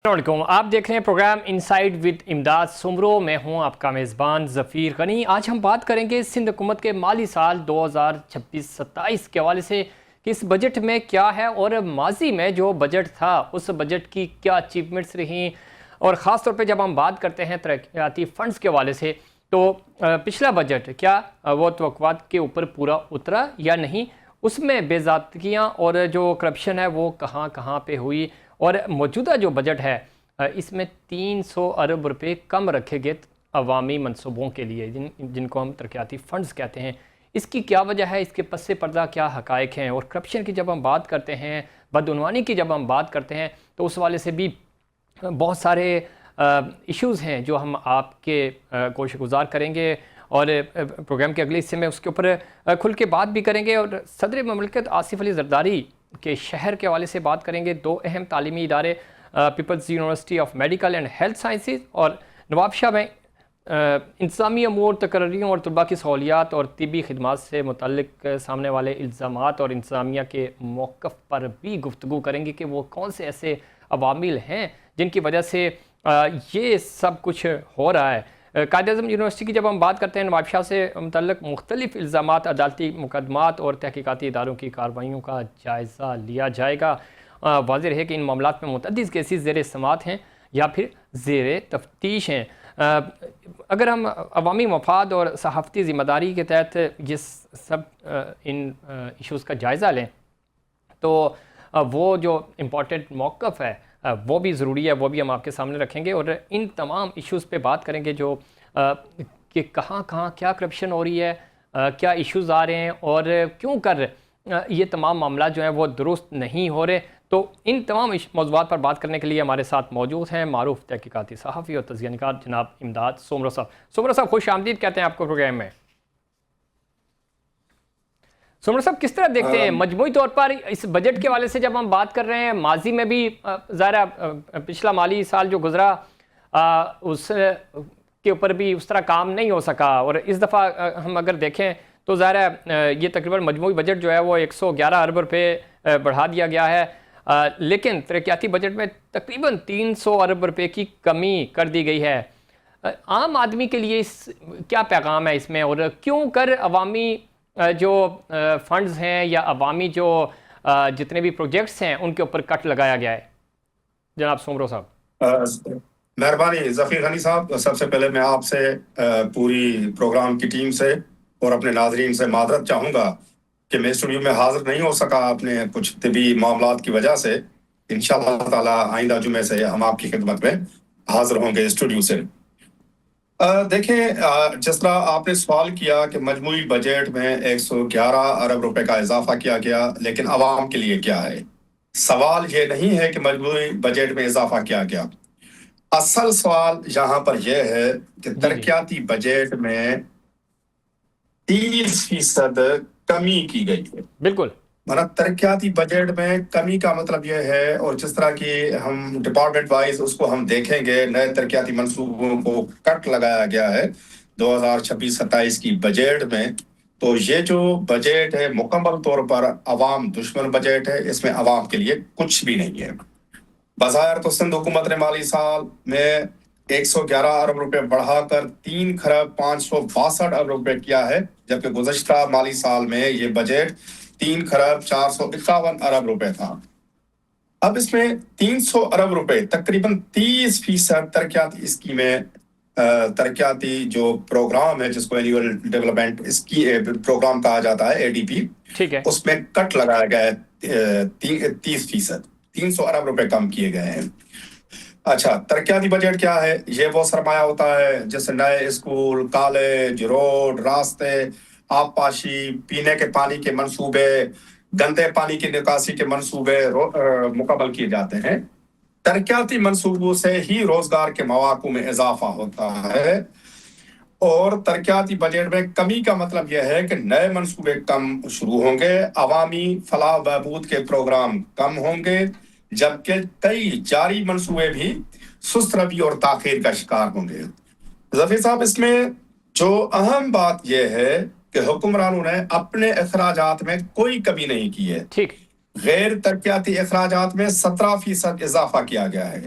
السلام علیکم، آپ دیکھ رہے ہیں پروگرام انسائیڈ ود امداد سمرو۔ میں ہوں آپ کا میزبان ظفیر غنی۔ آج ہم بات کریں گے سندھ حکومت کے مالی سال 2026-27 کے حوالے سے کہ اس بجٹ میں کیا ہے اور ماضی میں جو بجٹ تھا اس بجٹ کی کیا اچیومنٹس رہیں، اور خاص طور پہ جب ہم بات کرتے ہیں ترقیاتی فنڈز کے حوالے سے تو پچھلا بجٹ کیا وہ توقعات کے اوپر پورا اترا یا نہیں، اس میں بے ضابطگیاں اور جو کرپشن ہے وہ کہاں کہاں پہ ہوئی، اور موجودہ جو بجٹ ہے اس میں 300 ارب روپے کم رکھے گئے عوامی منصوبوں کے لیے جن کو ہم ترقیاتی فنڈز کہتے ہیں۔ اس کی کیا وجہ ہے، اس کے پس پردہ کیا حقائق ہیں، اور کرپشن کی جب ہم بات کرتے ہیں، بدعنوانی کی جب ہم بات کرتے ہیں تو اس والے سے بھی بہت سارے ایشوز ہیں جو ہم آپ کے گوش گزار کریں گے، اور پروگرام کے اگلے حصے میں اس کے اوپر کھل کے بات بھی کریں گے، اور صدر مملکت آصف علی زرداری کے شہر کے حوالے سے بات کریں گے۔ 2 اہم تعلیمی ادارے Peoples University of Medical and Health Sciences اور نواب شاہ میں انتظامی امور، تقرریوں اور طلباء کی سہولیات اور طبی خدمات سے متعلق سامنے والے الزامات اور انتظامیہ کے موقف پر بھی گفتگو کریں گے کہ وہ کون سے ایسے عوامل ہیں جن کی وجہ سے یہ سب کچھ ہو رہا ہے۔ قائد اعظم یونیورسٹی کی جب ہم بات کرتے ہیں، نواب شاہ سے متعلق مختلف الزامات، عدالتی مقدمات اور تحقیقاتی اداروں کی کارروائیوں کا جائزہ لیا جائے گا۔ واضح رہے کہ ان معاملات میں متعدد کیسز زیر سماعت ہیں یا پھر زیر تفتیش ہیں۔ اگر ہم عوامی مفاد اور صحافتی ذمہ داری کے تحت یہ سب ان ایشوز کا جائزہ لیں تو وہ جو امپورٹنٹ موقف ہے وہ بھی ضروری ہے، وہ بھی ہم آپ کے سامنے رکھیں گے، اور ان تمام ایشوز پہ بات کریں گے جو کہ کہاں کہاں کیا کرپشن ہو رہی ہے، کیا ایشوز آ رہے ہیں، اور کیوں کر یہ تمام معاملات جو ہیں وہ درست نہیں ہو رہے۔ تو ان تمام موضوعات پر بات کرنے کے لیے ہمارے ساتھ موجود ہیں معروف تحقیقاتی صحافی اور تجزیہ نگار جناب امداد سومرو صاحب۔ سومرو صاحب خوش آمدید کہتے ہیں آپ کو پروگرام میں۔ سومرو صاحب کس طرح دیکھتے ہیں مجموعی طور پر اس بجٹ کے حوالے سے جب ہم بات کر رہے ہیں؟ ماضی میں بھی ظاہر پچھلا مالی سال جو گزرا اس کے اوپر بھی اس طرح کام نہیں ہو سکا، اور اس دفعہ ہم اگر دیکھیں تو ظاہر ہے یہ تقریباً مجموعی بجٹ جو ہے وہ 111 ارب روپے بڑھا دیا گیا ہے، لیکن ترقیاتی بجٹ میں تقریباً 300 ارب روپے کی کمی کر دی گئی ہے۔ عام آدمی کے لیے کیا پیغام ہے اس میں، اور کیوں کر عوامی جو فنڈز ہیں یا عوامی جو جتنے بھی پروجیکٹس ہیں ان کے اوپر کٹ لگایا گیا ہے؟ جناب سومرو صاحب۔ مہربانی ظفیر غنی صاحب، سب سے پہلے میں آپ سے پوری پروگرام کی ٹیم سے اور اپنے ناظرین سے معذرت چاہوں گا کہ میں اسٹوڈیو میں حاضر نہیں ہو سکا اپنے کچھ طبی معاملات کی وجہ سے۔ انشاءاللہ تعالی آئندہ جمعے سے ہم آپ کی خدمت میں حاضر ہوں گے اسٹوڈیو سے۔ دیکھیں، جس طرح آپ نے سوال کیا کہ مجموعی بجٹ میں 111 ارب روپے کا اضافہ کیا گیا، لیکن عوام کے لیے کیا ہے؟ سوال یہ نہیں ہے کہ مجموعی بجٹ میں اضافہ کیا گیا، اصل سوال یہاں پر یہ ہے کہ ترقیاتی بجٹ میں 30% کمی کی گئی ہے۔ بالکل، مطلب ترقیاتی بجٹ میں کمی کا مطلب یہ ہے، اور جس طرح کی ہم ڈپارٹمنٹ وائز اس کو ہم دیکھیں گے، نئے ترقیاتی منصوبوں کو کٹ لگایا گیا ہے 2026-27 کی بجٹ میں، تو یہ جو بجٹ ہے مکمل طور پر عوام دشمن بجٹ ہے، اس میں عوام کے لیے کچھ بھی نہیں ہے۔ بظاہر تو سندھ حکومت نے مالی سال میں 111 ارب روپے بڑھا کر 3 خرب 562 ارب روپے کیا ہے، جبکہ گزشتہ مالی سال میں یہ بجٹ 3 خرب 451 ارب روپے تھا۔ اب اس میں 300 ارب روپے تقریباً 30% ترقیاتی اسکیمیں، ترقیاتی جو پروگرام ہے جس کو اینیول ڈیولپمنٹ پروگرام کہا جاتا ہے ADP، ٹھیک ہے، اس میں کٹ لگایا گیا ہے 30%، 300 ارب روپے کم کیے گئے ہیں۔ اچھا، ترقیاتی بجٹ کیا ہے؟ یہ وہ سرمایہ ہوتا ہے جیسے نئے اسکول، کالج، روڈ، راستے، آب پاشی، پینے کے پانی کے منصوبے، گندے پانی کی نکاسی کے منصوبے مکمل کیے جاتے ہیں۔ ترقیاتی منصوبوں سے ہی روزگار کے مواقع میں اضافہ ہوتا ہے، اور ترقیاتی بجٹ میں کمی کا مطلب یہ ہے کہ نئے منصوبے کم شروع ہوں گے، عوامی فلاح و بہبود کے پروگرام کم ہوں گے، جبکہ کئی جاری منصوبے بھی سست روی اور تاخیر کا شکار ہوں گے۔ ظفیر صاحب، اس میں جو اہم بات یہ ہے کہ حکمرانوں نے اپنے اخراجات میں کوئی کمی نہیں کی ہے۔ ٹھیک، غیر ترقیاتی اخراجات میں 17% اضافہ کیا گیا ہے۔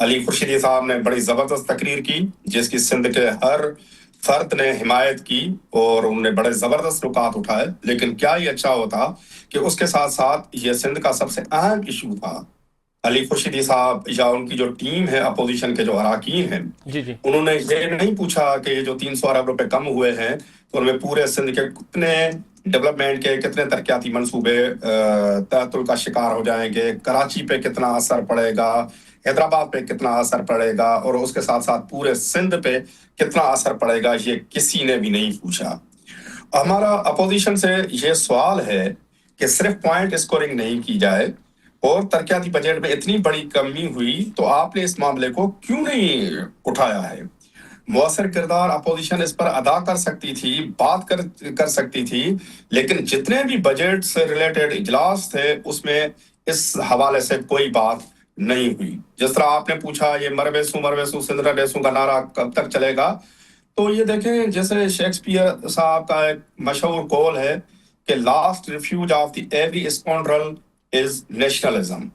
علی خورشیدی صاحب نے بڑی زبردست تقریر کی جس کی سندھ کے ہر فرد نے حمایت کی اور انہوں نے بڑے زبردست نکات اٹھائے، لیکن کیا ہی اچھا ہوتا کہ اس کے ساتھ ساتھ یہ سندھ کا سب سے اہم ایشو تھا۔ علی خورشیدی صاحب یا ان کی جو ٹیم ہے اپوزیشن کے جو اراکین ہیں، جی انہوں نے یہ نہیں پوچھا کہ یہ جو 300 ارب روپے کم ہوئے ہیں تو ان میں پورے سندھ کے کتنے ڈیولپمنٹ کے کتنے ترقیاتی منصوبے تعطل کا شکار ہو جائیں گے، کراچی پہ کتنا اثر پڑے گا، حیدرآباد پہ کتنا اثر پڑے گا، اور اس کے ساتھ ساتھ پورے سندھ پہ کتنا اثر پڑے گا، یہ کسی نے بھی نہیں پوچھا۔ ہمارا اپوزیشن سے یہ سوال ہے کہ صرف پوائنٹ اسکورنگ نہیں کی جائے اور ترقیاتی بجٹ میں اتنی بڑی کمی ہوئی تو آپ نے اس معاملے کو کیوں نہیں اٹھایا ہے؟ مؤثر کردار اپوزیشن اس پر ادا کر سکتی تھی، بات کر سکتی تھی، لیکن جتنے بھی بجٹ سے ریلیٹڈ اجلاس تھے اس میں اس حوالے سے کوئی بات نہیں ہوئی۔ جس طرح آپ نے پوچھا یہ مرویسو سندرا ڈیسو کا نعرہ کب تک چلے گا، تو یہ دیکھیں جیسے شیکسپیئر صاحب کا ایک مشہور قول ہے کہ last refuge of the every scoundrel is nationalism.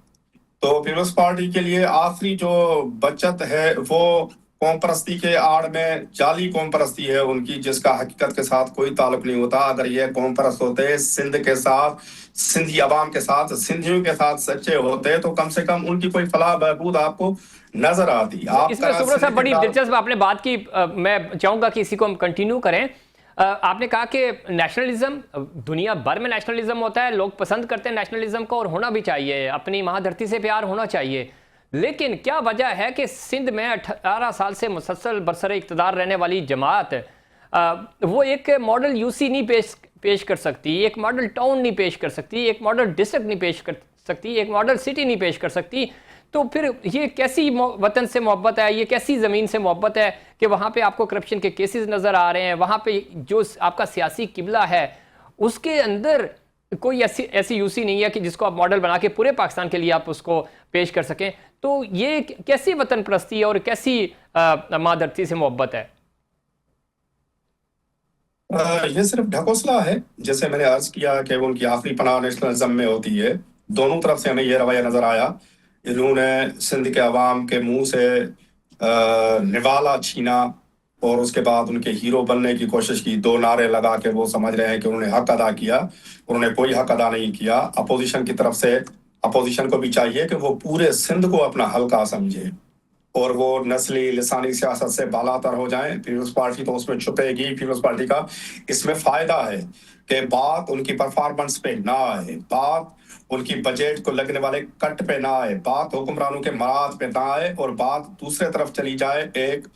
تو پیپلز پارٹی کے لیے آخری جو بچت ہے وہ قوم پرستی کے آڑ میں جعلی قوم پرستی ہے ان کی، جس کا حقیقت کے ساتھ کوئی تعلق نہیں ہوتا۔ اگر یہ قوم پرست ہوتے سندھ کے ساتھ، سندھی عوام کے ساتھ، سندھیوں کے ساتھ سچے ہوتے تو کم سے کم ان کی کوئی فلاح بہبود آپ کو نظر آتی۔ اس میں سمرو صاحب بڑی دلچسپ آپ نے بات کی، میں چاہوں گا کہ اسی کو ہم کنٹینیو کریں۔ آپ نے کہا کہ نیشنلزم، دنیا بھر میں نیشنلزم ہوتا ہے، لوگ پسند کرتے ہیں نیشنلزم کو اور ہونا بھی چاہیے، اپنی ماں دھرتی سے پیار ہونا چاہیے، لیکن کیا وجہ ہے کہ سندھ میں 18 سال سے مسلسل برسر اقتدار رہنے والی جماعت وہ ایک ماڈل یو سی نہیں پیش کر سکتی، ایک ماڈل ٹاؤن نہیں پیش کر سکتی، ایک ماڈل ڈسٹرکٹ نہیں پیش کر سکتی، ایک ماڈل سٹی نہیں پیش کر سکتی؟ تو پھر یہ کیسی وطن سے محبت ہے، یہ کیسی زمین سے محبت ہے کہ وہاں پہ آپ کو کرپشن کے کیسز نظر آ رہے ہیں، وہاں پہ جو آپ کا سیاسی قبلہ ہے اس کے اندر کوئی ایسی یو سی نہیں ہے کہ جس کو آپ ماڈل بنا کے پورے پاکستان کے لیے آپ اس کو پیش کر سکیں؟ تو یہ کیسی وطن پرستی ہے اور کیسی ماں دھرتی سے محبت ہے؟ یہ صرف ڈھکوسلا ہے، جیسے میں نے عرض کیا کہ ان کی آخری پناہ نیشنلزم میں ہوتی ہے۔ دونوں طرف سے ہمیں یہ رویہ نظر آیا، انہوں نے سندھ کے عوام کے منہ سے نوالا چھینا اور اس کے بعد ان کے ہیرو بننے کی کوشش کی، 2 نعرے لگا کے وہ سمجھ رہے ہیں کہ انہوں نے حق ادا کیا، انہوں نے کوئی حق ادا نہیں کیا۔ اپوزیشن کی طرف سے اپوزیشن کو بھی چاہیے کہ وہ پورے سندھ کو اپنا حلقہ سمجھے اور وہ نسلی لسانی سیاست سے بالاتر ہو جائیں۔ پیپلز پارٹی تو اس میں چھپے گی، پیپلز پارٹی کا اس میں فائدہ ہے کہ بات ان کی پرفارمنس پہ نہ آئے، بات ان کی بجٹ کو لگنے والے کٹ پہ نہ آئے، بات حکمرانوں کے مراد پہ نہ آئے، اور بات دوسرے طرف چلی جائے، ایک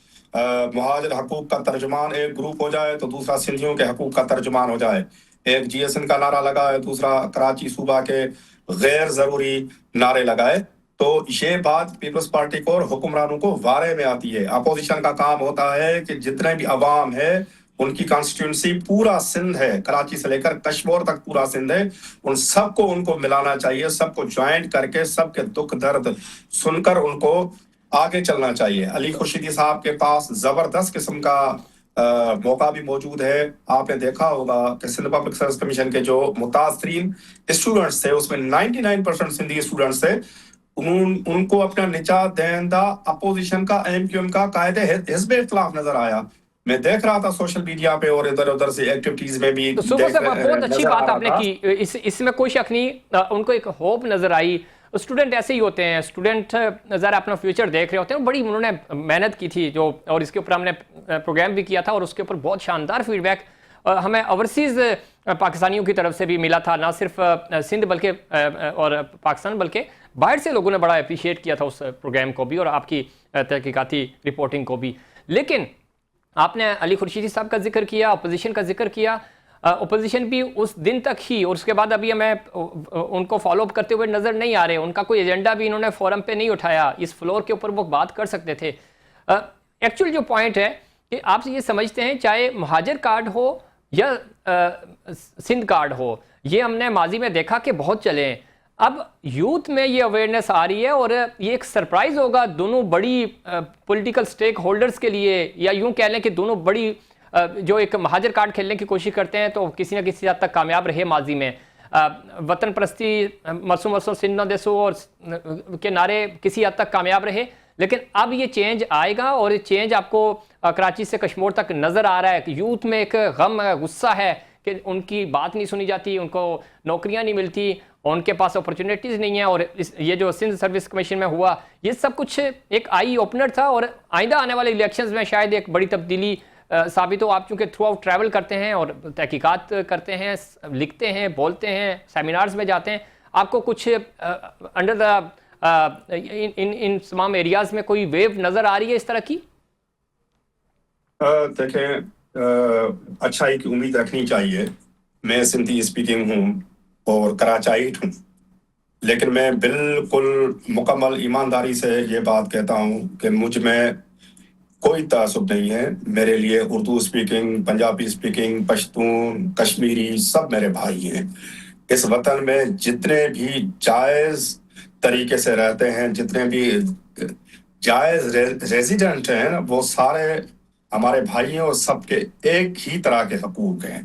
مہاجر حقوق کا ترجمان ایک گروپ ہو جائے تو دوسرا سندھیوں کے حقوق کا ترجمان ہو جائے، ایک جی ایس این کا نعرہ لگائے دوسرا کراچی صوبہ کے غیر ضروری نعرے لگائے، تو یہ بات پیپلز پارٹی کو اور حکمرانوں کو وارے میں آتی ہے۔ اپوزیشن کا کام ہوتا ہے کہ جتنے بھی عوام ہے ان کی کانسٹیٹیوئنسی پورا سندھ ہے، کراچی سے لے کر کشمور تک پورا سندھ ہے، ان سب کو ان کو ملانا چاہیے، سب کو جوائنٹ کر کے سب کے دکھ درد سن کر ان کو آگے چلنا چاہیے۔ علی خورشیدی صاحب کے پاس زبردست قسم کا موقع بھی موجود ہے۔ آپ نے دیکھا ہوگا کہ سندھ پبلک سروس کمیشن کے جو متاثرین اسٹوڈنٹس تھے اس میں 99% سندھی اسٹوڈنٹس تھے، ان کو اپنا نجات دہندہ اپوزیشن کا ایم کیو ایم کا قائد حزب اختلاف نظر آیا۔ میں دیکھ رہا تھا سوشل میڈیا پہ اور ادھر ادھر سے ایکٹیویٹیز میں بھی۔ تو صبح سے بہت اچھی بات آپ نے کی، اس میں کوئی شک نہیں، ان کو ایک ہوپ نظر آئی۔ اسٹوڈنٹ ایسے ہی ہوتے ہیں، اسٹوڈنٹ ذرا اپنا فیوچر دیکھ رہے ہوتے ہیں، بڑی انہوں نے محنت کی تھی جو، اور اس کے اوپر ہم نے پروگرام بھی کیا تھا اور اس کے اوپر بہت شاندار فیڈ بیک ہمیں اوورسیز پاکستانیوں کی طرف سے بھی ملا تھا، نہ صرف سندھ بلکہ اور پاکستان بلکہ باہر سے لوگوں نے بڑا اپریشیٹ کیا تھا اس پروگرام کو بھی اور آپ کی تحقیقاتی رپورٹنگ کو بھی۔ لیکن آپ نے علی خورشیدی صاحب کا ذکر کیا، اپوزیشن کا ذکر کیا، اپوزیشن بھی اس دن تک ہی اور اس کے بعد ابھی ہمیں ان کو فالو اپ کرتے ہوئے نظر نہیں آ رہے، ان کا کوئی ایجنڈا بھی انہوں نے فورم پہ نہیں اٹھایا، اس فلور کے اوپر وہ بات کر سکتے تھے۔ ایکچوئل جو پوائنٹ ہے کہ آپ یہ سمجھتے ہیں چاہے مہاجر کارڈ ہو یا سندھ کارڈ ہو، یہ ہم نے ماضی میں دیکھا کہ بہت چلے ہیں، اب یوتھ میں یہ اویئرنیس آ رہی ہے اور یہ ایک سرپرائز ہوگا دونوں بڑی پولیٹیکل سٹیک ہولڈرز کے لیے، یا یوں کہہ لیں کہ دونوں بڑی جو ایک مہاجر کارڈ کھیلنے کی کوشش کرتے ہیں تو کسی نہ کسی حد تک کامیاب رہے ماضی میں، وطن پرستی مرسو سندھ نہ دیسو اور کے نعرے کسی حد تک کامیاب رہے، لیکن اب یہ چینج آئے گا اور یہ چینج آپ کو کراچی سے کشمور تک نظر آ رہا ہے کہ یوتھ میں ایک غم ہے، غصہ ہے کہ ان کی بات نہیں سنی جاتی، ان کو نوکریاں نہیں ملتی، ان کے پاس اپرچونیٹیز نہیں ہیں، اور یہ جو سندھ سروس کمیشن میں ہوا یہ سب کچھ ایک آئی اوپنر تھا، اور آئندہ آنے والے الیکشنز میں شاید ایک بڑی تبدیلی ثابت ہو۔ آپ چونکہ تھرو آؤٹ ٹریول کرتے ہیں اور تحقیقات کرتے ہیں، لکھتے ہیں، بولتے ہیں، سیمینارز میں جاتے ہیں، آپ کو کچھ انڈر دا ان تمام ایریاز میں کوئی ویو نظر آ رہی ہے اس طرح کی؟ دیکھیں، اچھائی کی امید رکھنی چاہیے۔ میں سندھی اسپیکنگ ہوں اور کراچائیٹ ہوں، لیکن میں بالکل مکمل ایمانداری سے یہ بات کہتا ہوں کہ مجھ میں کوئی تعصب نہیں ہے۔ میرے لیے اردو اسپیکنگ، پنجابی اسپیکنگ، پشتون، کشمیری سب میرے بھائی ہیں۔ اس وطن میں جتنے بھی جائز طریقے سے رہتے ہیں، جتنے بھی جائز ریزیڈنٹ ہیں، وہ سارے ہمارے بھائی ہیں اور سب کے ایک ہی طرح کے حقوق ہیں۔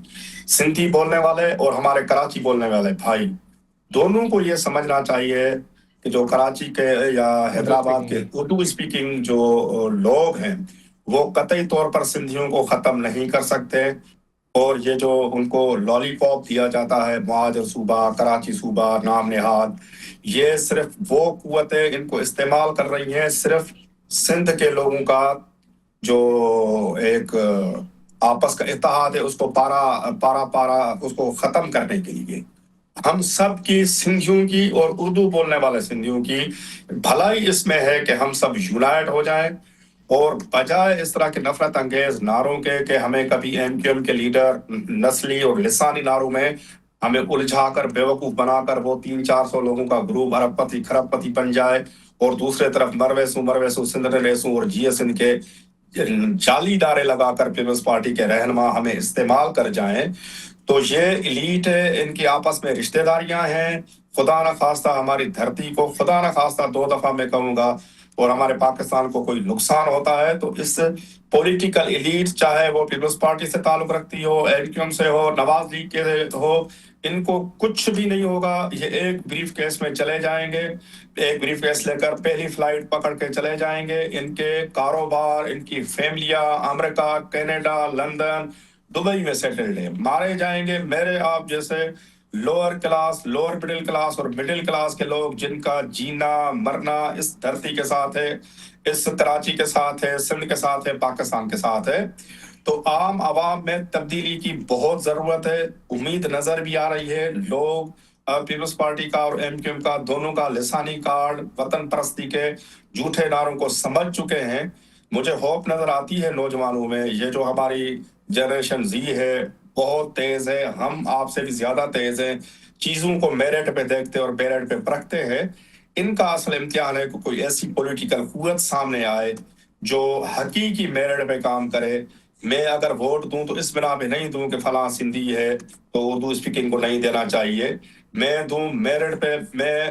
سندھی بولنے والے اور ہمارے کراچی بولنے والے بھائی دونوں کو یہ سمجھنا چاہیے کہ جو کراچی کے یا حیدرآباد کے اردو اسپیکنگ جو لوگ ہیں وہ قطعی طور پر سندھیوں کو ختم نہیں کر سکتے، اور یہ جو ان کو لالی پاپ دیا جاتا ہے، مہاجر صوبہ، کراچی صوبہ، نام نہاد، یہ صرف وہ قوتیں ان کو استعمال کر رہی ہیں صرف سندھ کے لوگوں کا جو ایک آپس کا اتحاد ہے اس کو پارا اس کو ختم کرنے کے لیے۔ ہم سب کی، سندھیوں کی اور اردو بولنے والے سندھیوں کی بھلائی اس میں ہے کہ ہم سب یونائٹ ہو جائیں، اور بجائے اس طرح کے نفرت انگیز نعروں کے کہ ہمیں کبھی ایم کیو ایم کے لیڈر نسلی اور لسانی نعروں میں ہمیں الجھا کر بیوقوف بنا کر وہ 300-400 لوگوں کا گروپ ارب پتی خرب پتی بن جائے، اور دوسرے طرف مرویسوں سندھ ریسوں اور جی ایس ان کے جعلی دارے لگا کر پیپلز پارٹی کے رہنما ہمیں استعمال کر جائیں، تو یہ ایلیٹ ہے، ان کی آپس میں رشتہ داریاں ہیں۔ خدا نہ خواستہ ہماری دھرتی کو، خدا نہ خواستہ 2 دفعہ میں کہوں گا، اور ہمارے پاکستان کو کوئی نقصان ہوتا ہے تو اس پولیٹیکل ایلیٹ، چاہے وہ پیپلز پارٹی سے تعلق رکھتی ہو، ایم کیو ایم سے ہو، نواز لیگ کے ہو، ان کو کچھ بھی نہیں ہوگا۔ یہ ایک بریف کیس میں چلے جائیں گے، ایک بریف کیس لے کر پہلی فلائٹ پکڑ کے چلے جائیں گے۔ ان کے کاروبار، ان کی فیملیاں امریکہ، کینیڈا، لندن، دبئی میں سیٹلڈ ہیں، مارے جائیں گے۔ میرے آپ جیسے lower class, lower middle class اور مڈل کلاس کے لوگ جن کا جینا مرنا اس دھرتی کے ساتھ ہے، اس کراچی کے ساتھ ہے، سندھ کے ساتھ ہے، پاکستان کے ساتھ ہے، تو عام عوام میں تبدیلی کی بہت ضرورت ہے۔ امید نظر بھی آ رہی ہے، لوگ پیپلز پارٹی کا اور ایم کیو ایم کا دونوں کا لسانی کارڈ وطن پرستی کے جھوٹے نعروں کو سمجھ چکے ہیں۔ مجھے ہوپ نظر آتی ہے نوجوانوں میں، یہ جو ہماری جنریشن زی ہے بہت تیز ہے، ہم آپ سے بھی زیادہ تیز ہیں، چیزوں کو میرٹ پہ دیکھتے اور میرٹ پہ پرکھتے ہیں۔ ان کا اصل امتحان ہے کہ کوئی ایسی پولیٹیکل قوت سامنے آئے جو حقیقی میرٹ پہ کام کرے۔ میں اگر ووٹ دوں تو اس بنا پہ نہیں دوں کہ فلاں سندھی ہے تو اردو اسپیکنگ کو نہیں دینا چاہیے، میں دوں میرٹ پہ۔ میں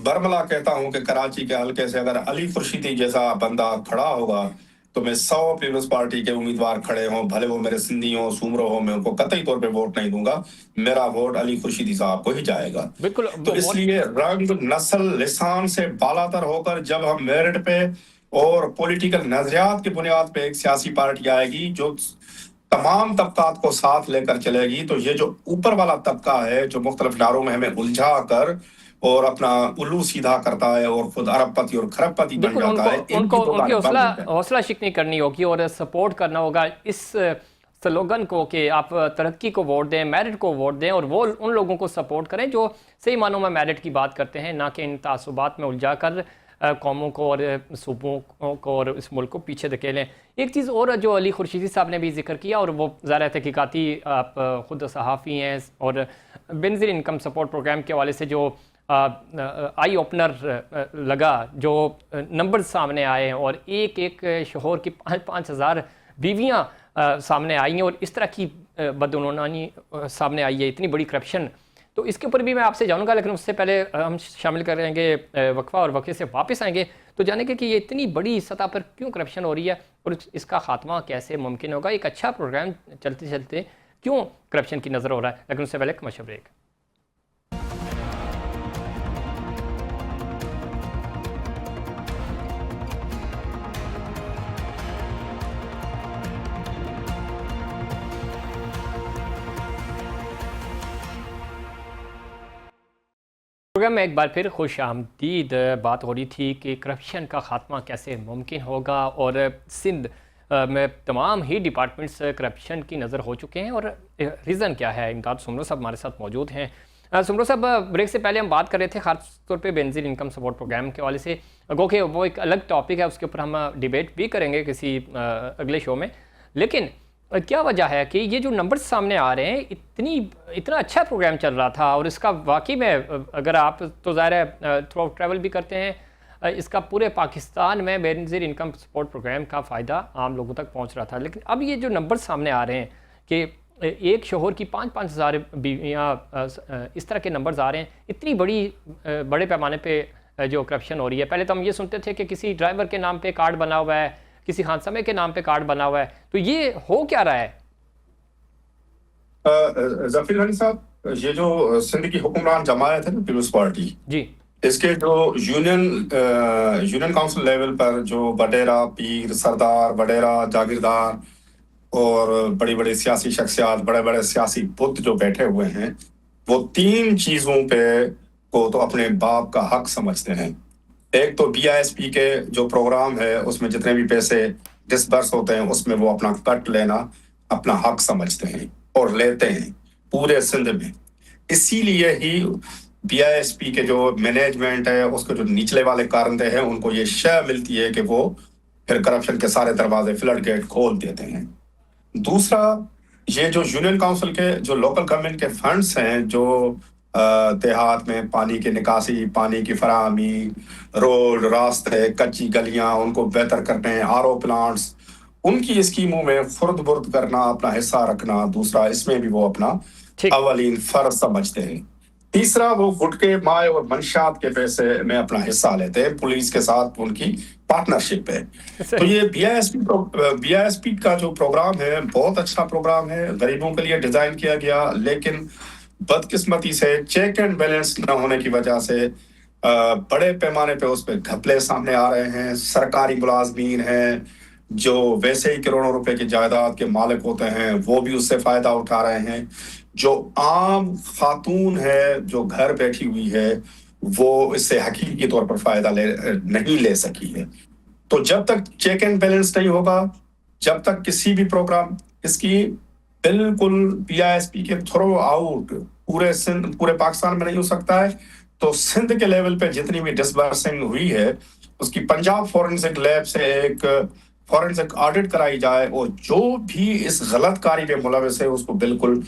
برملا کہتا ہوں کہ کراچی کے حلقے سے اگر علی خورشیدی جیسا بندہ کھڑا ہوگا تو میں 100 پیپلز پارٹی کے امیدوار کھڑے ہوں، بھلے وہ میرے سندھی ہوں، سومرو ہوں، میں ان کو قطعی طور پہ ووٹ نہیں دوں گا، میرا ووٹ علی خورشیدی صاحب کو ہی جائے گا۔ بالکل۔ تو اس لیے رنگ، نسل، لسان سے بالاتر ہو کر جب ہم میرٹ پہ اور پولیٹیکل نظریات کی بنیاد پہ ایک سیاسی پارٹی آئے گی جو تمام طبقات کو ساتھ لے کر چلے گی، تو یہ جو اوپر والا طبقہ ہے جو مختلف نعروں میں ہمیں الجھا کر اور اپنا الو سیدھا کرتا ہے اور خود ارب پتی اور خرب پتی بن جاتا ہے، ان کی حوصلہ شکنی کرنی ہوگی اور سپورٹ کرنا ہوگا اس سلوگن کو کہ آپ ترقی کو ووٹ دیں، میرٹ کو ووٹ دیں، اور وہ ان لوگوں کو سپورٹ کریں جو صحیح معنوں میں میرٹ کی بات کرتے ہیں، نہ کہ ان تعصبات میں الجھا کر قوموں کو اور صوبوں کو اور اس ملک کو پیچھے دھکیلیں۔ ایک چیز اور جو علی خورشیدی صاحب نے بھی ذکر کیا، اور وہ ظاہر تحقیقاتی، آپ خود صحافی ہیں، اور بینظیر انکم سپورٹ پروگرام کے حوالے سے جو آئی اوپنر لگا، جو نمبر سامنے آئے ہیں، اور ایک شوہر کی 5,000 بیویاں سامنے آئی ہیں، اور اس طرح کی بدعنوانی سامنے آئی ہے، اتنی بڑی کرپشن، تو اس کے اوپر بھی میں آپ سے جانوں گا، لیکن اس سے پہلے ہم شامل کریں گے وقفہ، اور وقفے سے واپس آئیں گے تو جانیں گے کہ یہ اتنی بڑی سطح پر کیوں کرپشن ہو رہی ہے اور اس کا خاتمہ کیسے ممکن ہوگا۔ ایک اچھا پروگرام چلتے چلتے کیوں کرپشن کی نظر ہو رہا ہے، لیکن اس سے پہلے کمرشل بریک۔ پروگرام میں ایک بار پھر خوش آمدید. بات ہو رہی تھی کہ کرپشن کا خاتمہ کیسے ممکن ہوگا، اور سندھ میں تمام ہی ڈپارٹمنٹس کرپشن کی نظر ہو چکے ہیں، اور ریزن کیا ہے. امداد سمرو صاحب ہمارے ساتھ موجود ہیں. سمرو صاحب، بریک سے پہلے ہم بات کر رہے تھے خاص طور پہ بینظیر انکم سپورٹ پروگرام کے حوالے سے. گو کہ وہ ایک الگ ٹاپک ہے، اس کے اوپر ہم ڈیبیٹ بھی کریں گے کسی اگلے شو میں. لیکن کیا وجہ ہے کہ یہ جو نمبرز سامنے آ رہے ہیں، اتنا اچھا پروگرام چل رہا تھا، اور اس کا واقعی میں اگر آپ تو ظاہر ہے تھرو آؤٹ ٹریول بھی کرتے ہیں، اس کا پورے پاکستان میں بینظیر انکم سپورٹ پروگرام کا فائدہ عام لوگوں تک پہنچ رہا تھا. لیکن اب یہ جو نمبر سامنے آ رہے ہیں کہ ایک شوہر کی 5,000 بیویاں، اس طرح کے نمبرز آ رہے ہیں، اتنی بڑے پیمانے پہ جو کرپشن ہو رہی ہے. پہلے تو ہم یہ سنتے تھے کہ کسی ڈرائیور کے نام پہ کارڈ بنا ہوا ہے، کسی خانسمے کے نام پہ کارڈ بنا ہوا ہے. تو یہ ہو کیا رہا ہے؟ ظفیر غنی صاحب، یہ جو سندھ کی حکمران جماعت ہے نا، پیپلز پارٹی، جی، اس کے جو یونین کاؤنسل لیول پر جو وڈیرا پیر، سردار، وڈیرا جاگیردار اور بڑی بڑی سیاسی شخصیات، بڑے بڑے سیاسی بت جو بیٹھے ہوئے ہیں، وہ 3 چیزوں پہ کو تو اپنے باپ کا حق سمجھتے ہیں. ایک تو BISP کے جو پروگرام ہے، اس میں جتنے بھی پیسے ڈسبرس ہوتے ہیں، اس میں وہ اپنا کٹ لینا اپنا حق سمجھتے ہیں اور لیتے ہیں پورے سندھ میں. اسی لیے ہی BISP کے جو مینجمنٹ ہے، اس کے جو نچلے والے کارندے ہیں، ان کو یہ شے ملتی ہے کہ وہ پھر کرپشن کے سارے دروازے، فلڈ گیٹ کھول دیتے ہیں. دوسرا، یہ جو یونین کاؤنسل کے جو لوکل گورنمنٹ کے فنڈس ہیں، جو دیہات میں پانی کی نکاسی، پانی کی فراہمی، روڈ، راستے، کچی گلیاں، ان کو بہتر کرنے، RO پلانٹس، ان کی اسکیموں میں خرد برد کرنا، اپنا حصہ رکھنا. دوسرا، اس میں بھی وہ اپنا اولین فرض سمجھتے ہیں. تیسرا، وہ گٹکے، مائع اور منشیات کے پیسے میں اپنا حصہ لیتے ہیں. پولیس کے ساتھ ان کی پارٹنرشپ ہے. تو یہ BISP کا جو پروگرام ہے، بہت اچھا پروگرام ہے، غریبوں کے لیے ڈیزائن کیا گیا. لیکن بدقسمتی سے چیک اینڈ بیلنس نہ ہونے کی وجہ سے بڑے پیمانے پہ اس پہ گھپلے سامنے آ رہے ہیں. سرکاری ملازمین ہیں جو ویسے ہی کروڑوں روپے کی جائیداد کے مالک ہوتے ہیں، وہ بھی اس سے فائدہ اٹھا رہے ہیں. جو عام خاتون ہے جو گھر بیٹھی ہوئی ہے، وہ اس سے حقیقی طور پر فائدہ نہیں لے سکی ہے. تو جب تک چیک اینڈ بیلنس نہیں ہوگا، جب تک کسی بھی پروگرام اس کی بالکل BISP کے تھرو آؤٹ پورے پاکستان میں نہیں ہو سکتا ہے. تو سندھ کے لیول پہ جتنی بھی ڈسبرسنگ ہوئی ہے، اس کی پنجاب فورنسک لیب سے ایک فورنسک آڈٹ کرائی جائے، اور جو بھی اس غلط کاری پہ ملوث ہے، اس کو بالکل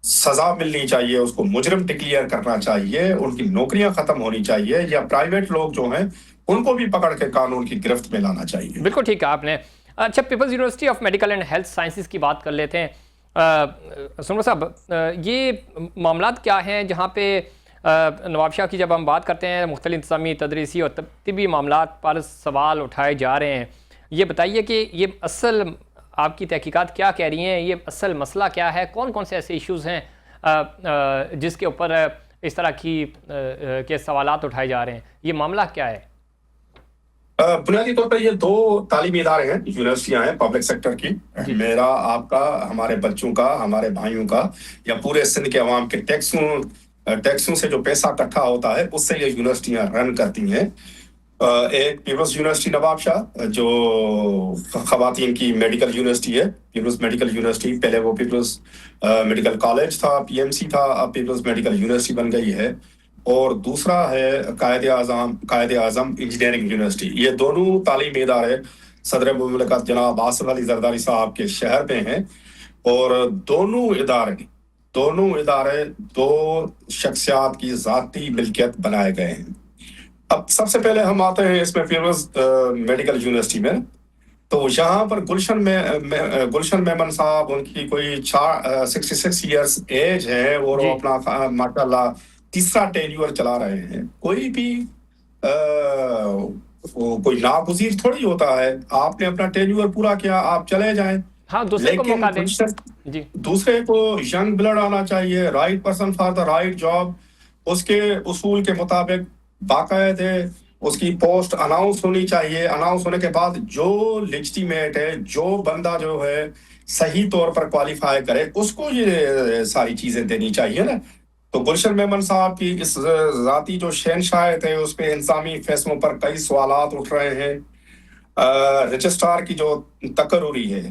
سزا ملنی چاہیے. اس کو مجرم ڈکلیئر کرنا چاہیے، ان کی نوکریاں ختم ہونی چاہیے، یا پرائیویٹ لوگ جو ہیں ان کو بھی پکڑ کے قانون کی گرفت میں لانا چاہیے. بالکل ٹھیک ہے آپ نے. اچھا، Peoples University of Medical and Health Sciences کی بات کر لیتے ہیں. سمرو صاحب، یہ معاملات کیا ہیں جہاں پہ نواب شاہ کی جب ہم بات کرتے ہیں مختلف انتظامی، تدریسی اور طبی معاملات پر سوال اٹھائے جا رہے ہیں؟ یہ بتائیے کہ یہ اصل آپ کی تحقیقات کیا کہہ رہی ہیں؟ یہ اصل مسئلہ کیا ہے؟ کون کون سے ایسے ایشوز ہیں جس کے اوپر اس طرح کے سوالات اٹھائے جا رہے ہیں؟ یہ معاملہ کیا ہے؟ بنیادی طور پر یہ 2 تعلیمی ادارے ہیں، یونیورسٹیاں ہیں پبلک سیکٹر کی. میرا، آپ کا، ہمارے بچوں کا، ہمارے بھائیوں کا، یا پورے سندھ کے عوام کے ٹیکسوں سے جو پیسہ اکٹھا ہوتا ہے، اس سے یہ یونیورسٹیاں رن کرتی ہیں. ایک پیپلز یونیورسٹی نواب شاہ، جو خواتین کی میڈیکل یونیورسٹی ہے، پیپلز میڈیکل یونیورسٹی. پہلے وہ پیپلز میڈیکل کالج تھا، PMC تھا، اب پیپلز میڈیکل یونیورسٹی بن گئی ہے. اور دوسرا ہے قائد اعظم انجینئرنگ یونیورسٹی. یہ دونوں تعلیمی ادارے صدر مملکت جناب آصف علی زرداری صاحب کے شہر میں ہیں. اور دونوں ادارے 2 شخصیات کی ذاتی ملکیت بنائے گئے ہیں. اب سب سے پہلے ہم آتے ہیں اس میں پیپلز میڈیکل یونیورسٹی میں. تو یہاں پر گلشن میمن صاحب، ان کی کوئی 66 ایئرس ایج ہے، اور وہ اپنا ماشاء اللہ تیسرا ٹینیور چلا رہے ہیں. کوئی بھی کوئی ناگزیر تھوڑی ہوتا ہے. آپ نے اپنا ٹینیور پورا کیا، آپ چلے جائیں. لیکن دوسرے کو ینگ بلڈ آنا چاہیے، right person for the right job. اس کے اصول کے مطابق باقاعدہ اس کی پوسٹ اناؤنس ہونی چاہیے. اناؤنس ہونے کے بعد جو لیجٹیمیٹ ہے، جو بندہ جو ہے صحیح طور پر کوالیفائی کرے، اس کو یہ ساری چیزیں دینی چاہیے نا. تو گلشن میمن صاحب کی اس ذاتی جو شہنشاہت ہے اس پہ انتظامی فیصلوں پر کئی سوالات اٹھ رہے ہیں. رجسٹرار کی جو تقرری ہے،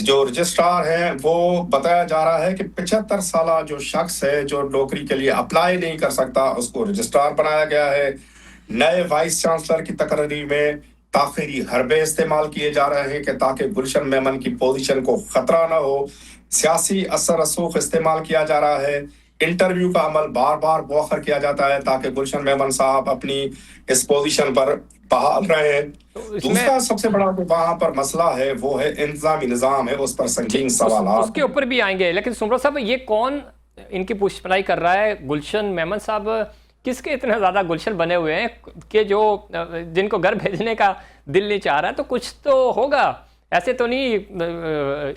جو رجسٹرار ہے وہ بتایا جا رہا ہے کہ 75 سالہ جو شخص ہے جو نوکری کے لیے اپلائی نہیں کر سکتا اس کو رجسٹرار بنایا گیا ہے. نئے وائس چانسلر کی تقرری میں تاخیری حربے استعمال کیے جا رہے ہیں کہ تاکہ گلشن میمن کی پوزیشن کو خطرہ نہ ہو. سیاسی اثر رسوخ استعمال کیا جا رہا ہے. انٹرویو کا عمل بار بار مؤخر کیا جاتا ہے تاکہ گلشن میمن صاحب اپنی اس پوزیشن پر بحال رہے. دوسرا سب سے بڑا جو وہاں پر مسئلہ ہے وہ ہے انتظامی نظام ہے، اس پر سنگین سوالات اس کے اوپر بھی آئیں گے. لیکن سمرو صاحب، یہ کون ان کی پوچھ پناہی کر رہا ہے؟ گلشن میمن صاحب کس کے اتنے زیادہ گلشن بنے ہوئے ہیں کہ جو جن کو گھر بھیجنے کا دل نہیں چاہ رہا؟ تو کچھ تو ہوگا، ایسے تو نہیں،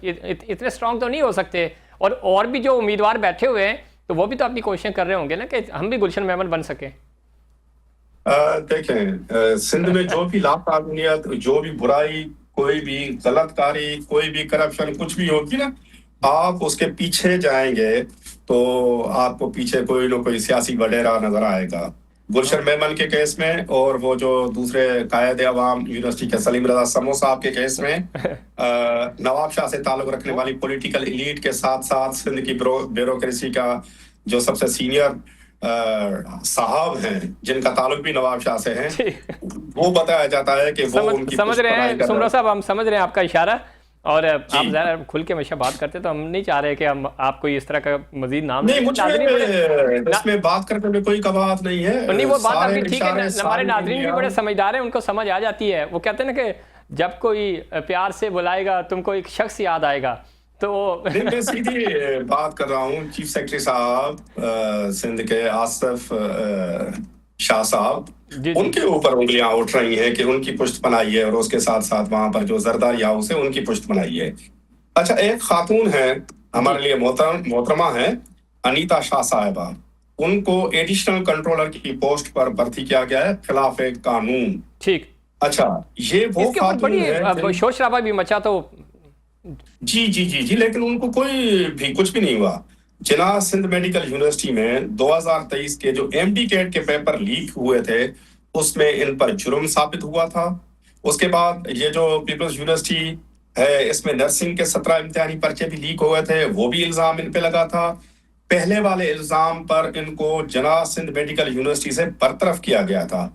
اتنے اسٹرانگ تو نہیں ہو سکتے. اور بھی جو امیدوار بیٹھے ہوئے ہیں تو وہ بھی تو اپنی کوششیں کر رہے ہوں گے نا کہ ہم بھی گلشن میمن بن سکیں. دیکھیں، سندھ میں جو بھی لاقانونیت، جو بھی برائی، کوئی بھی غلط کاری، کوئی بھی کرپشن کچھ بھی ہوگی نا، آپ اس کے پیچھے جائیں گے تو آپ کو پیچھے کوئی نہ کوئی سیاسی وڈیرا نظر آئے گا. گلشن میمن کے کیس میں اور وہ جو دوسرے قائد عوام یونیورسٹی کے سلیم رضا سمو صاحب کے کیس میں نواب شاہ سے تعلق رکھنے والی پولیٹیکل ایلیٹ کے ساتھ ساتھ سندھ کی بیوروکریسی کا جو سب سے سینئر صاحب ہیں جن کا تعلق بھی نواب شاہ سے ہے، وہ بتایا جاتا ہے کہ وہ ان کی سمجھ رہے ہیں سمرو صاحب، ہم سمجھ رہے ہیں آپ کا اشارہ، اور آپ ذرا کھل کے ہمیشہ بات کرتے تو ہم نہیں چاہ رہے کہ ہم آپ کو اس طرح کا مزید نام نہیں. مجھے اس میں بات کرنے میں کوئی کباہت نہیں ہے. نہیں، وہ بات آپ کی ٹھیک ہے. ہمارے ناظرین بھی بڑے سمجھدار ہیں، ان کو سمجھ آ جاتی ہے. وہ کہتے ہیں نا کہ جب کوئی پیار سے بلائے گا تم کو ایک شخص یاد آئے گا. تو میں سیدھی بات کر رہا ہوں. چیف سیکرٹری صاحب سندھ کے آصف شاہ صاحب، ان کے اوپر انگلیاں اٹھ رہی ہیں کہ ان کی پشت پناہی ہے، اور اس کے ساتھ ساتھ وہاں پر جو زرداری ہاؤس ہے ان کی پشت پناہی ہے. اچھا، ایک خاتون ہے ہمارے لیے محترمہ ہے، انیتا شاہ صاحبہ. ان کو ایڈیشنل کنٹرولر کی پوسٹ پر بھرتی کیا گیا ہے خلاف قانون. ٹھیک. اچھا، یہ وہ خاتون ہے، شور شرابہ بھی مچا تو جی جی جی جی لیکن ان کو کوئی بھی کچھ بھی نہیں ہوا. جناح سندھ میڈیکل یونیورسٹی میں 2023 کے جو MD کیٹ کے پیپر لیک ہوئے تھے اس میں ان پر جرم ثابت ہوا تھا. اس کے بعد یہ جو پیپلز یونیورسٹی ہے اس میں نرسنگ کے 17 امتحانی پرچے بھی لیک ہوئے تھے، وہ بھی الزام ان پہ لگا تھا. پہلے والے الزام پر ان کو جناح سندھ میڈیکل یونیورسٹی سے برطرف کیا گیا تھا.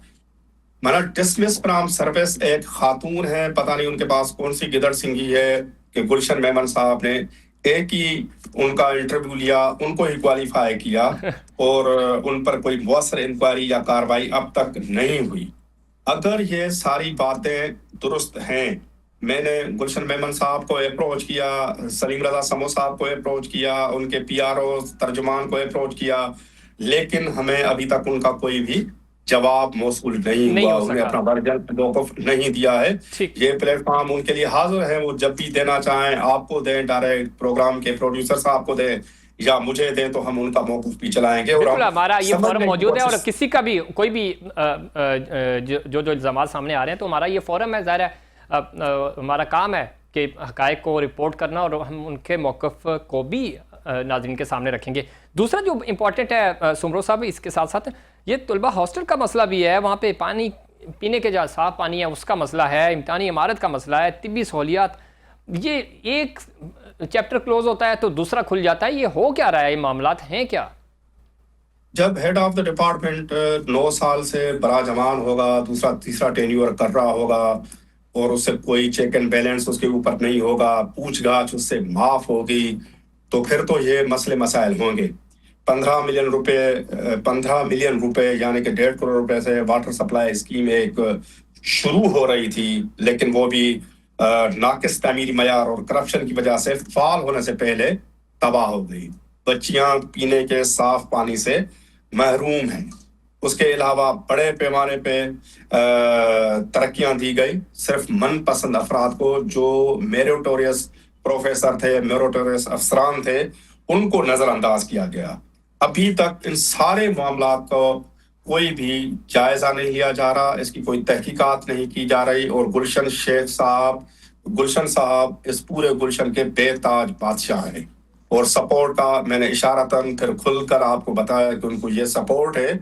مانا ڈسمس فرام سروس. ایک خاتون ہے، پتہ نہیں ان کے پاس کون سی گدڑ سنگھی ہے کہ گلشن میمن صاحب نے ایک ہی ان کا انٹرویو لیا، ان کو ہی کوالیفائی کیا، اور ان پر کوئی مؤثر انکوائری یا کاروائی اب تک نہیں ہوئی. اگر یہ ساری باتیں درست ہیں، میں نے گلشن میمن صاحب کو اپروچ کیا، سلیم رضا سمو صاحب کو اپروچ کیا، ان کے PRO ترجمان کو اپروچ کیا، لیکن ہمیں ابھی تک ان کا کوئی بھی جواب موصول نہیں ہوا. انہیں اپنا ورژن موقف نہیں دیا ہے. یہ پلیٹ فارم ان کے لیے حاضر ہے، وہ جب بھی دینا چاہیں آپ کو دیں، ڈائریکٹ پروگرام کے پروڈیوسر صاحب کو دیں یا مجھے دیں، تو ہم ان کا موقف بھی چلائیں گے. بالکل، ہمارا یہ فورم موجود ہے، اور کسی کا بھی کوئی بھی جو الزامات سامنے آ رہے ہیں تو ہمارا یہ فورم ہے. ظاہر ہے ہمارا کام ہے کہ حقائق کو رپورٹ کرنا، اور ہم ان کے موقف کو بھی ناظرین کے سامنے رکھیں گے. دوسرا جو امپورٹنٹ ہے سمرو صاحب، اس کے ساتھ ساتھ یہ طلبہ ہاسٹل کا مسئلہ بھی ہے. وہاں پہ پانی پینے کے جو صاف پانی ہے اس کا مسئلہ ہے، امتحانی عمارت کا مسئلہ ہے، طبی سہولیات. یہ ایک چیپٹر کلوز ہوتا ہے تو دوسرا کھل جاتا ہے. یہ ہو کیا رہا ہے؟ یہ معاملات ہیں کیا؟ جب ہیڈ آف دا ڈپارٹمنٹ 9 سال سے براجمان ہوگا، دوسرا تیسرا ٹینیور کر رہا ہوگا، اور اس سے کوئی چیک اینڈ بیلنس اس کے اوپر نہیں ہوگا، پوچھ گاچھ اس سے معاف ہوگی، تو پھر تو یہ مسئلے مسائل ہوں گے. 15 ملین روپے یعنی کہ 1.5 کروڑ روپے سے واٹر سپلائی اسکیم ایک شروع ہو رہی تھی، لیکن وہ بھی ناقص تعمیری معیار اور کرپشن کی وجہ سے فعال ہونے سے پہلے تباہ ہو گئی. بچیاں پینے کے صاف پانی سے محروم ہیں. اس کے علاوہ بڑے پیمانے پہ ترقیاں دی گئی صرف من پسند افراد کو، جو میریٹوریس پروفیسر تھے، میریٹوریس افسران تھے، ان کو نظر انداز کیا گیا. ابھی تک ان سارے معاملات کو کوئی بھی جائزہ نہیں لیا جا رہا، اس کی کوئی تحقیقات نہیں کی جا رہی، اور گلشن صاحب اس پورے گلشن کے بے تاج بادشاہ ہیں. اور سپورٹ کا میں نے اشارتاً پھر کھل کر آپ کو بتایا کہ ان کو یہ سپورٹ ہے.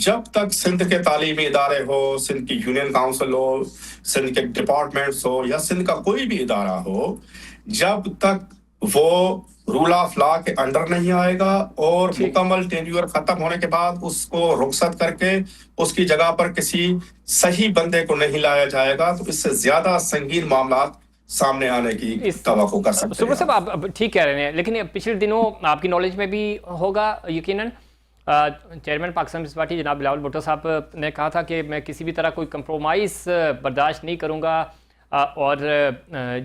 جب تک سندھ کے تعلیمی ادارے ہو، سندھ کی یونین کاؤنسل ہو، سندھ کے ڈپارٹمنٹس ہو یا سندھ کا کوئی بھی ادارہ ہو، جب تک وہ رول آف لا کے انڈر نہیں آئے گا اور مکمل ٹینیور ختم ہونے کے بعد اس کو رخصت کر کے اس کی جگہ پر کسی صحیح بندے کو نہیں لایا جائے گا، تو اس سے زیادہ سنگین معاملات سامنے آنے کی توقع کر سکتے ہیں. سمرو صاحب آپ ٹھیک کہہ رہے ہیں، لیکن پچھلے دنوں آپ کی نالج میں بھی ہوگا یقیناً چیئرمین پاکستان پیپلز پارٹی جناب بلاول بھٹو صاحب نے کہا تھا کہ میں کسی بھی طرح کوئی کمپرومائز برداشت نہیں کروں گا اور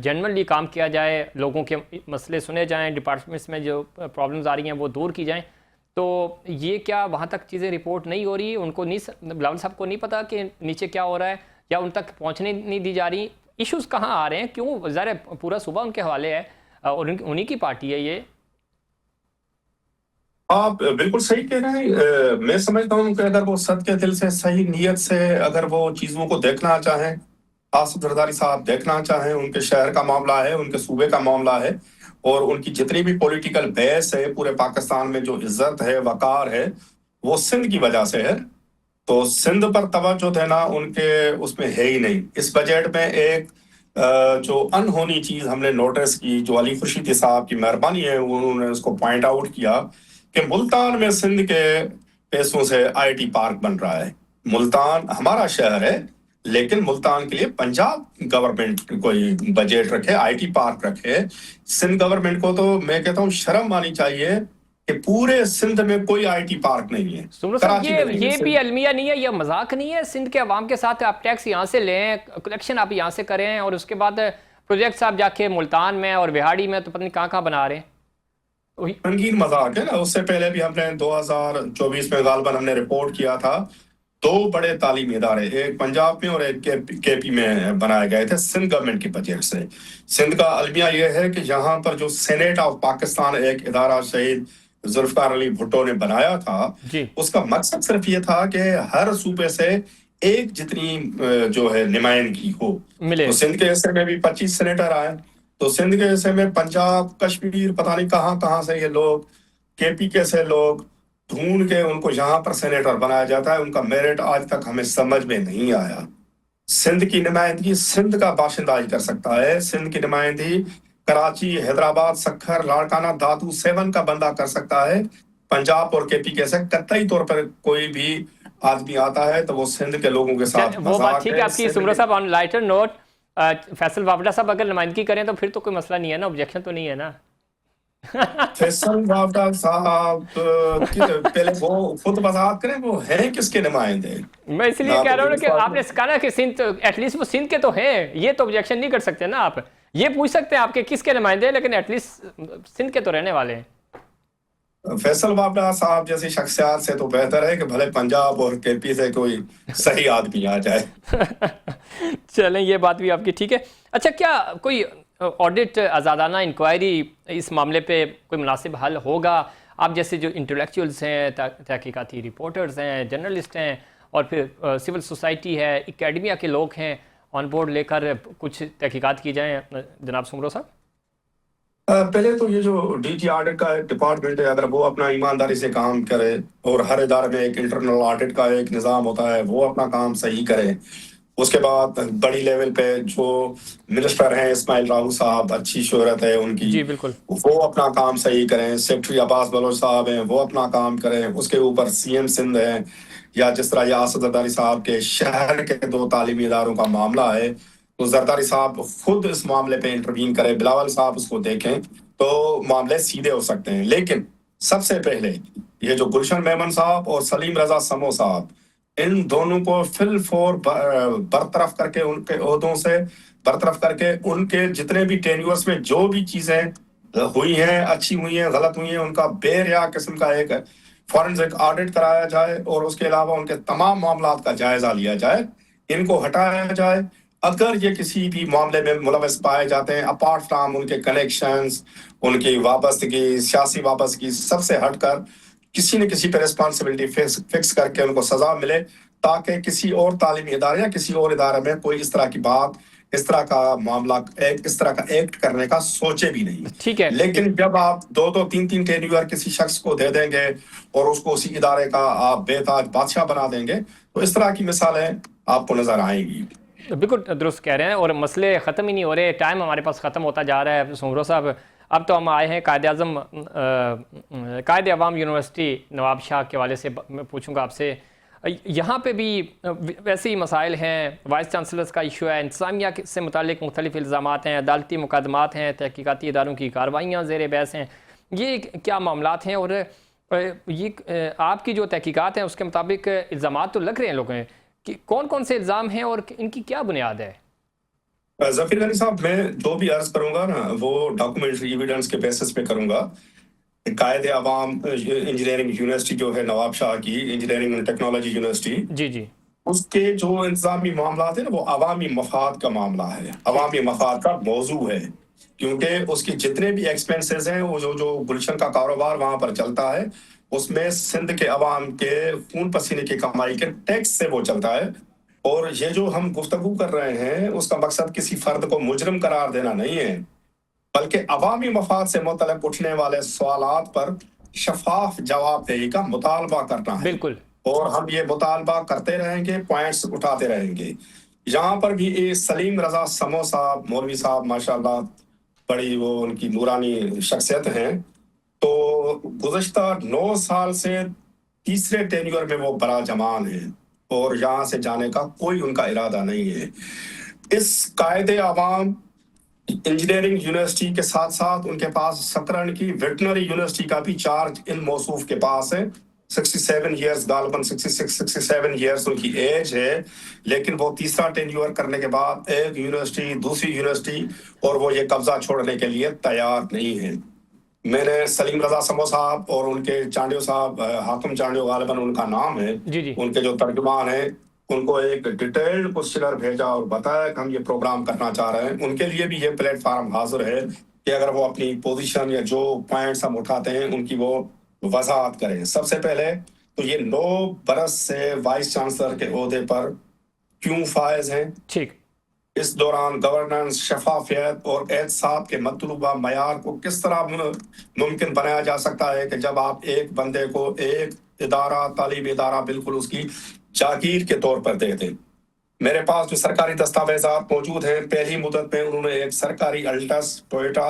جنرلی کام کیا جائے، لوگوں کے مسئلے سنے جائیں، ڈپارٹمنٹس میں جو پرابلمز آ رہی ہیں وہ دور کی جائیں. تو یہ کیا وہاں تک چیزیں رپورٹ نہیں ہو رہی؟ ان کو نہیں، بلاول صاحب کو نہیں پتا کہ نیچے کیا ہو رہا ہے یا ان تک پہنچنے نہیں دی جا رہی؟ ایشوز کہاں آ رہے ہیں؟ کیوں؟ ظاہر پورا صوبہ ان کے حوالے ہے اور انہی کی پارٹی ہے یہ. آپ بالکل صحیح کہہ رہے ہیں. میں سمجھتا ہوں کہ اگر وہ صد کے دل سے، صحیح نیت سے اگر وہ چیزوں کو دیکھنا چاہیں، آصف زرداری صاحب دیکھنا چاہیں، ان کے شہر کا معاملہ ہے، ان کے صوبے کا معاملہ ہے، اور ان کی جتنی بھی پولیٹیکل بیس ہے پورے پاکستان میں، جو عزت ہے، وقار ہے، وہ سندھ کی وجہ سے ہے. تو سندھ پر توجہ دینا ان کے اس میں ہے ہی نہیں. اس بجٹ میں ایک جو انہونی چیز ہم نے نوٹس کی، جو علی خورشیدی صاحب کی مہربانی ہے، انہوں نے اس کو پوائنٹ آؤٹ کیا کہ ملتان میں سندھ کے پیسوں سے آئی ٹی پارک بن رہا ہے. ملتان ہمارا شہر ہے، لیکن ملتان کے لیے پنجاب گورنمنٹ کوئی بجٹ رکھے، آئی ٹی پارک رکھے. سندھ گورنمنٹ کو تو میں کہتا ہوں شرم آنی چاہیے کہ پورے سندھ میں کوئی آئی ٹی پارک نہیں ہے. سمرو صاحب یہ بھی المیہ نہیں ہے، یہ مذاق نہیں ہے؟ سندھ کے عوام کے ساتھ آپ ٹیکس یہاں سے لیں، کلیکشن آپ یہاں سے کریں، اور اس کے بعد پروجیکٹس آپ جا کے ملتان میں اور وہاڑی میں تو پتہ نہیں کہاں بنا رہے ہیں. سنگین مذاق ہے نا. اس سے پہلے بھی ہم نے 2024 میں غالباً ہم نے رپورٹ کیا تھا، 2 بڑے تعلیمی ادارے، ایک پنجاب میں اور ایک کے پی میں بنائے گئے تھے سندھ گورنمنٹ کی بجٹ سے. سندھ کا المیہ یہ ہے کہ یہاں پر جو سینیٹ آف پاکستان ایک ادارہ شہید ذوالفقار علی بھٹو نے بنایا تھا، اس کا مقصد صرف یہ تھا کہ ہر صوبے سے ایک جتنی جو ہے نمائندگی ہو. تو سندھ کے حصے میں بھی 25 سینیٹر آئے، تو سندھ کے حصے میں پنجاب، کشمیر، پتہ نہیں کہاں سے یہ لوگ، کے پی کے سے لوگ ڈھونڈ کے ان کو یہاں پر سینیٹر بنایا جاتا ہے. ان کا میرٹ آج تک ہمیں سمجھ میں نہیں آیا. سندھ کی نمائندگی سندھ کا باشندہ ہی کر سکتا ہے. سندھ کی نمائندگی کراچی، حیدرآباد، سکھر، لاڑکانہ، دھاتو 7 کا بندہ کر سکتا ہے. پنجاب اور کے پی کے سے قطعی طور پر کوئی بھی آدمی آتا ہے تو وہ سندھ کے لوگوں کے ساتھ وہ بات ٹھیک ہے آپ کی سمرو صاحب. آن لائٹر نوٹ، فیصل وابڈا صاحب اگر نمائندگی کریں تو پھر تو کوئی مسئلہ نہیں ہے نا، آبجیکشن تو نہیں ہے نا. فیصل وابڈا صاحب پہلے وہ خود وضاحت کریں، وہ ہیں کس کے نمائندے؟ میں اس لیے کہہ رہا ہوں کہ آپ نے کہا نا کہ سندھ ایٹ لیسٹ وہ سندھ کے تو ہیں، یہ تو آبجیکشن نہیں کر سکتے نا. آپ یہ پوچھ سکتے ہیں آپ کے کس کے نمائندے ہیں، لیکن ایٹ لیسٹ سندھ کے تو رہنے والے ہیں. فیصل وابڈا صاحب جیسی شخصیات سے تو بہتر ہے کہ بھلے پنجاب اور کے پی سے کوئی صحیح آدمی آ جائے. چلیں یہ بات بھی آپ کی ٹھیک ہے. اچھا، کیا کوئی آڈٹ، آزادانہ انکوائری اس معاملے پہ کوئی مناسب حل ہوگا؟ آپ جیسے جو انٹلیکچوئلز ہیں، تحقیقاتی رپورٹرز ہیں، جرنلسٹ ہیں، اور پھر سول سوسائٹی ہے، اکیڈمیا کے لوگ ہیں، آن بورڈ لے کر کچھ تحقیقات کی جائیں. جناب سمرو صاحب، پہلے تو یہ جو ڈی ٹی آڈٹ کا ایک ڈپارٹمنٹ ہے، اگر وہ اپنا ایمانداری سے کام کرے، اور ہر ادارے میں ایک انٹرنل آڈٹ کا ایک نظام ہوتا ہے، وہ اپنا کام صحیح کرے. اس کے بعد بڑی لیول پہ جو منسٹر ہیں اسماعیل راہو صاحب، اچھی شہرت ہے ان کی، جی بالکل، وہ اپنا کام صحیح کریں. سیکرٹری عباس بلوچ صاحب ہیں، وہ اپنا کام کریں. اس کے اوپر سی ایم سندھ ہیں، یا جس طرح یہ آصف زرداری صاحب کے شہر کے 2 تعلیمی اداروں کا معاملہ ہے، تو زرداری صاحب خود اس معاملے پہ انٹروین کریں، بلاول صاحب اس کو دیکھیں، تو معاملے سیدھے ہو سکتے ہیں. لیکن سب سے پہلے یہ جو گلشن میمن صاحب اور سلیم رضا سمو صاحب، ان دونوں کو فی الفور برطرف کر کے، ان کے عہدوں سے برطرف کر کے، ان کے جتنے بھی ٹینیورس میں جو بھی چیزیں ہوئی ہیں، اچھی ہوئی ہیں، غلط ہوئی ہیں، ان کا بے ریا قسم کا ایک فورنزک آڈٹ کرایا جائے، اور اس کے علاوہ ان کے تمام معاملات کا جائزہ لیا جائے، ان کو ہٹایا جائے. اگر یہ کسی بھی معاملے میں ملوث پائے جاتے ہیں، اپارٹ فرام ان کے کنیکشنز، ان کی وابستگی، سیاسی وابستگی، سب سے ہٹ کر کسی نہ کسی پہ ریسپانسبلٹی فکس کر کے ان کو سزا ملے، تاکہ کسی اور تعلیمی ادارے یا کسی اور ادارے میں کوئی اس طرح کی بات اس طرح کا معاملہ اس طرح کا ایکٹ کرنے کا سوچے بھی نہیں. ٹھیک ہے. لیکن جب آپ 2-3 ٹینیور کسی شخص کو دے دیں گے اور اس کو اسی ادارے کا آپ بے تاج بادشاہ بنا دیں گے تو اس طرح کی مثالیں آپ کو نظر آئیں گی. بالکل درست کہہ رہے ہیں، اور مسئلے ختم ہی نہیں ہو رہے. ٹائم ہمارے پاس ختم ہوتا جا رہا ہے سومرو صاحب. اب تو ہم آئے ہیں قائد عوام یونیورسٹی نواب شاہ کے حوالے سے میں پوچھوں گا آپ سے. یہاں پہ بھی ویسے ہی مسائل ہیں، وائس چانسلرز کا ایشو ہے، انتظامیہ سے متعلق مختلف الزامات ہیں، عدالتی مقدمات ہیں، تحقیقاتی اداروں کی کارروائیاں زیر بحث ہیں. یہ کیا معاملات ہیں، اور یہ آپ کی جو تحقیقات ہیں اس کے مطابق الزامات تو لگ رہے ہیں لوگوں ہیں کہ کون کون سے الزام ہیں اور ان کی کیا بنیاد ہے؟ ظفیر غنی صاحب، میں جو بھی عرض کروں گا نا وہ ڈاکومنٹری ایویڈنس کے بیسس پہ کروں گا. قائد عوام انجینئرنگ یونیورسٹی جو ہے نواب شاہ کی انجینئرنگ اینڈ ٹیکنالوجی یونیورسٹی، جی اس کے جو انتظامی معاملات ہیں نا وہ عوامی مفاد کا معاملہ ہے، عوامی مفاد کا موضوع ہے. کیونکہ اس کی جتنے بھی ایکسپینسز ہیں وہ جو گلشن کا کاروبار وہاں پر چلتا ہے اس میں سندھ کے عوام کے خون پسینے کی کمائی کے ٹیکس سے وہ چلتا ہے. اور یہ جو ہم گفتگو کر رہے ہیں اس کا مقصد کسی فرد کو مجرم قرار دینا نہیں ہے، بلکہ عوامی مفاد سے متعلق اٹھنے والے سوالات پر شفاف جواب دہی کا مطالبہ کرنا ہے. بالکل. اور ہم یہ مطالبہ کرتے رہیں گے، پوائنٹس اٹھاتے رہیں گے. یہاں پر بھی سلیم رضا سمو صاحب، مولوی صاحب ماشاءاللہ بڑی وہ ان کی نورانی شخصیت ہیں، تو گزشتہ 9 سال سے تیسرے ٹینیور میں وہ براجمان ہیں اور یہاں سے جانے کا کوئی ان کا ارادہ نہیں ہے. اس قائد عوام انجینئرنگ یونیورسٹی کے ساتھ ساتھ ان کے پاس سکرن کی ویٹنری یونیورسٹی کا بھی چارج ان موصوف کے پاس ہے. 67 ایئرز، غالباً 67 ایئرز ان کی ایج ہے، لیکن وہ تیسرا ٹینیور کرنے کے بعد ایک یونیورسٹی دوسری یونیورسٹی اور وہ یہ قبضہ چھوڑنے کے لیے تیار نہیں ہے. میں نے سلیم رضا سمو صاحب اور ان کے چانڈیو صاحب، حاکم چانڈیو غالباً ان کا نام ہے، ان کے جو ترجمان ہیں، ان کو ایک ڈیٹیلڈ کوسچنر بھیجا اور بتایا کہ ہم یہ پروگرام کرنا چاہ رہے ہیں. ان کے لیے بھی یہ پلیٹ فارم حاضر ہے کہ اگر وہ اپنی پوزیشن یا جو پوائنٹس ہم اٹھاتے ہیں ان کی وہ وضاحت کریں. سب سے پہلے تو یہ 9 برس سے وائس چانسلر کے عہدے پر کیوں فائز ہیں؟ ٹھیک. اس دوران گورننس، شفافیت اور احتساب کے مطلوبہ معیار کو کس طرح ممکن بنایا جا سکتا ہے کہ جب آپ ایک بندے کو ایک ادارہ، تعلیمی ادارہ بالکل اس کی جاگیر کے طور پر دے دیں. میرے پاس جو سرکاری دستاویزات موجود ہیں، پہلی مدت میں انہوں نے ایک سرکاری الٹس ٹویوٹا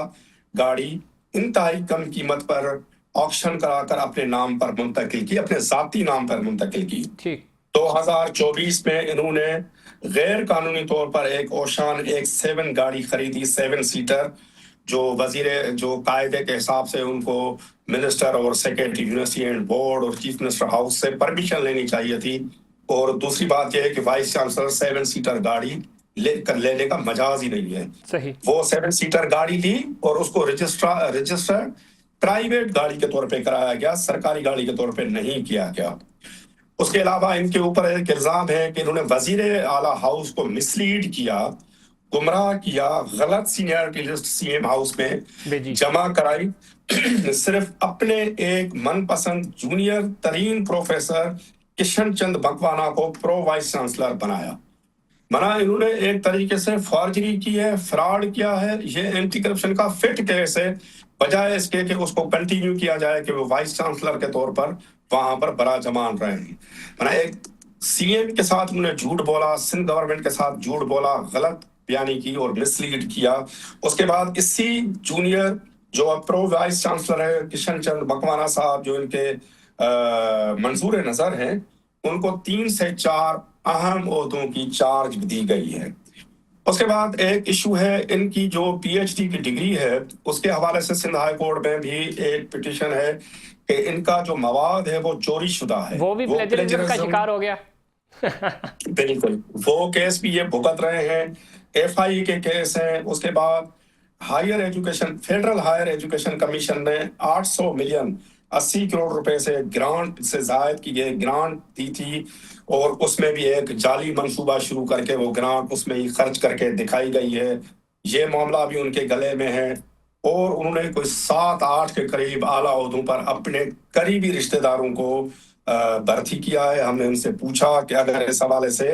گاڑی انتہائی کم قیمت پر آکشن کرا کر اپنے نام پر منتقل کی، اپنے ذاتی نام پر منتقل کی. ٹھیک. 2024 میں انہوں نے غیر قانونی طور پر ایک اوشان X7 گاڑی خریدی، 7 سیٹر، جو قاعدے کے حساب سے ان کو منسٹر اور سیکرٹری یونیورسٹی اینڈ بورڈ اور چیف منسٹر ہاؤس سے پرمیشن لینی چاہیے تھی. اور دوسری بات یہ ہے کہ وائس چانسلر 7 سیٹر گاڑی لینے کا مجاز ہی نہیں ہے. صحیح. وہ 7 سیٹر گاڑی لی اور اس کو رجسٹر پرائیویٹ گاڑی کے طور پہ کرایا گیا، سرکاری گاڑی کے طور پہ نہیں کیا گیا. اس کے علاوہ ان کے اوپر ایک الزام ہے کہ انہوں نے وزیر اعلیٰ ہاؤس کو مسلیڈ کیا، گمراہ کیا، غلط seniority list C M house میں جمع کرائی، صرف اپنے ایک من پسند جونیئر ترین پروفیسر کشن چند بکوانا کو پرو وائس چانسلر بنایا. انہوں نے ایک طریقے سے فارجری کی ہے، فراڈ کیا ہے. یہ اینٹی کرپشن کا فٹ کیس ہے، بجائے اس کے کہ اس کو کنٹینیو کیا جائے کہ وہ وائس چانسلر کے طور پر وہاں پر براجمان رہے ہیں. ایک سی ایم کے ساتھ انہوں نے جھوٹ بولا، سندھ گورنمنٹ کے ساتھ جھوٹ بولا، غلط بیانی کی اور مسلیڈ کیا. اس کے بعد اسی جونیئر جو پرو وائس چانسلر ہے کشن چند بکوانا صاحب، جو ان کے منظور نظر ہیں، ان کو 3 سے 4 اہم عہدوں کی چارج دی گئی ہے. اس کے بعد ایک ایشو ہے ان کی جو پی ایچ ڈی کی ڈگری ہے، اس کے حوالے سے سندھ ہائی کورٹ میں بھی ایک پٹیشن ہے کہ ان کا جو مواد ہے وہ چوری شدہ ہے، وہ بھی پلیجرزم کا شکار ہو گیا. بالکل، وہ کیس بھی یہ بھگت رہے ہیں، ایف آئی کے کیس ہیں. اس کے بعد higher education, Federal Higher Education Commission نے 800 ملین 80 کروڑ روپے سے گرانٹ سے زائد کی گئی گرانٹ دی تھی، اور اس میں بھی ایک جعلی منصوبہ شروع کر کے وہ گرانٹ اس میں ہی خرچ کر کے دکھائی گئی ہے. یہ معاملہ بھی ان کے گلے میں ہے. اور انہوں نے کوئی 7-8 کے قریب اعلیٰ عہدوں پر اپنے قریبی رشتہ داروں کو بھرتی کیا ہے. ہم نے ان سے پوچھا کہ اگر اس حوالے سے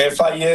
FIA